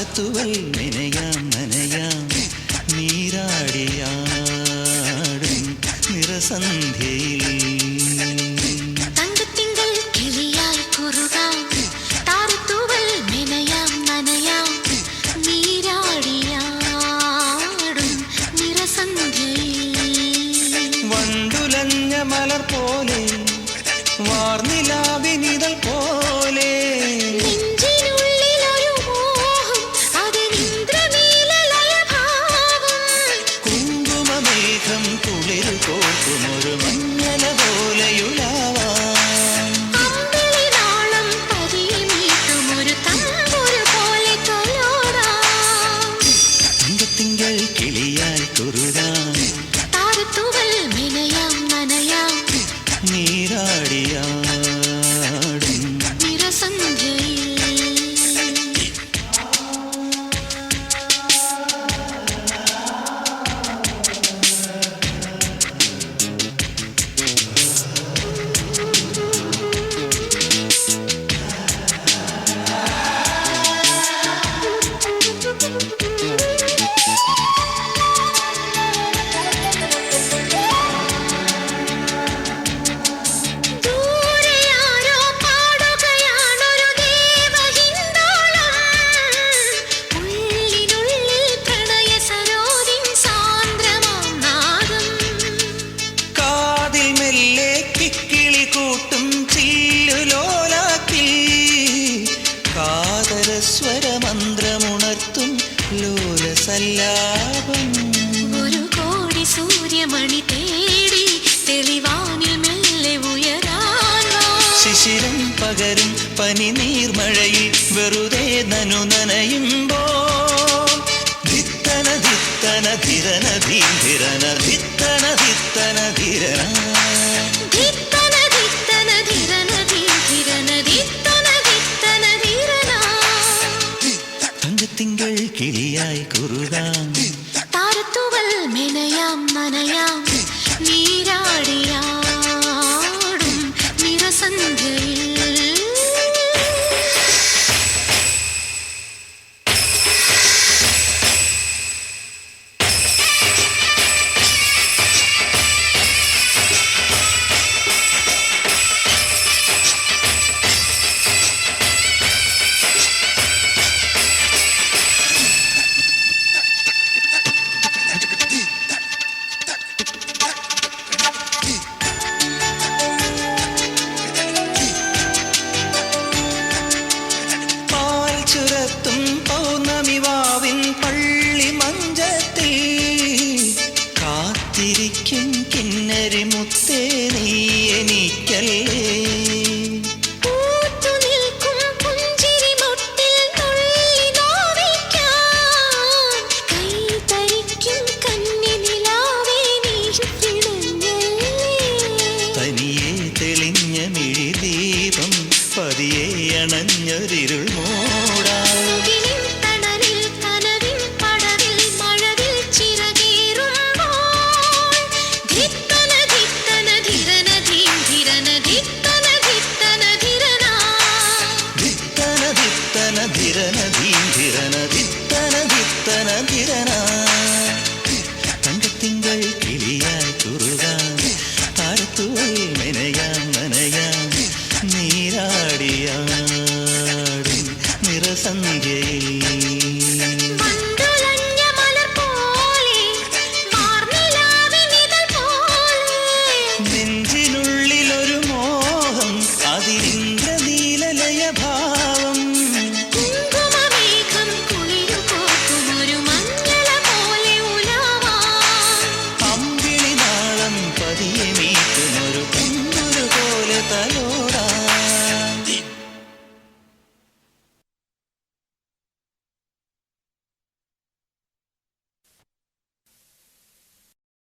താരത്തുവൽ നനയാം നനയാം നീരാടിയാടും നിറസന്ധ്യയിൽ മലർ പോലെ വാർനിലാവിനിതൾ പോലെ കുങ്കുമമേഘം കുളിർ കോർക്കുമൊരു മഞ്ഞല പോലെയുലാവാം തങ്കത്തിങ്കൾ കിളിയായി കുറുകാൻ നീരാടിയാടും നിറസന്ധ്യയിൽ സ്വരമന്ത്രമുണർത്തും ലോലസല്ലാപം ഒരു കോടി സൂര്യമണി തേടി തെളിവാനിൽ മെല്ലെ ഉയരാൻ ശിശിരം പകരും പനി നീർമഴയിൽ വെറുതെ നനു നനയുമ്പോൾ ധിത്തന ധിത്തന ധിരന ധീരന ധിത്തന ധിത്തന ധിരന തിങ്കൾ കിളിയായി കുറുകാം താരത്തുവൽ മെനയാം നനയാം നീരാടിയാടും നിറസന്ധ്യയിൽ പൗർണമിവാവിൻ പള്ളി മഞ്ചത്തിൽ കാത്തിരിക്കും കിന്നരി മുത്തേ നീ എനിക്കല്ലേ തനിയെ തെളിഞ്ഞ മിഴിദീപം പതിയെ അണഞ്ഞൊരിരുൾ മൂടാ ധിരന ധീരന ധിത്തന ധിത്തന ധിരന തങ്കത്തിങ്കൾ കിളിയായി കുറുകാൻ താരത്തുവൽ നനയാം നനയാം നീരാടിയാടും നിറസന്ധ്യയിൽ